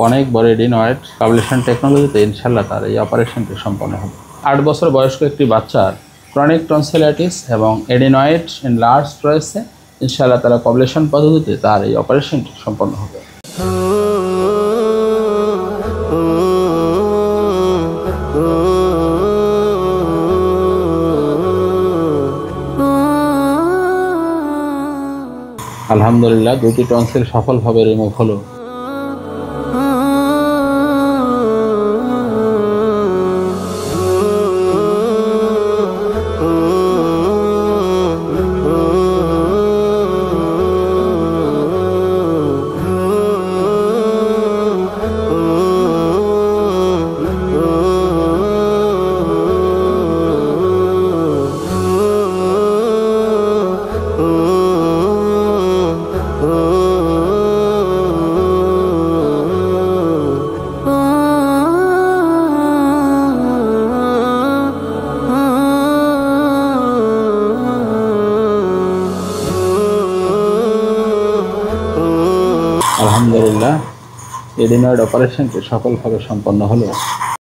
অনেক বড় এডিনয়েড পাবলিশন টেকনোলজিতে ইনশাল্লাহ তার এই অপারেশনটি সম্পন্ন হবে। 8 বছর বয়স্ক একটি বাচ্চার ক্রনিক টনসিলাইটিস এবং এডিনয়েড এনলার্জ রয়েছে। ইনশাল্লাহ তারা পাবলিশন পদ্ধতিতে তার এই অপারেশনটি সম্পন্ন হবে। আলহামদুলিল্লাহ, 2টি টনসিল সফলভাবে রিমুভ হলো। আলহামদুলিল্লাহ, এডিনয়েড অপারেশনটি সফলভাবে সম্পন্ন হলো।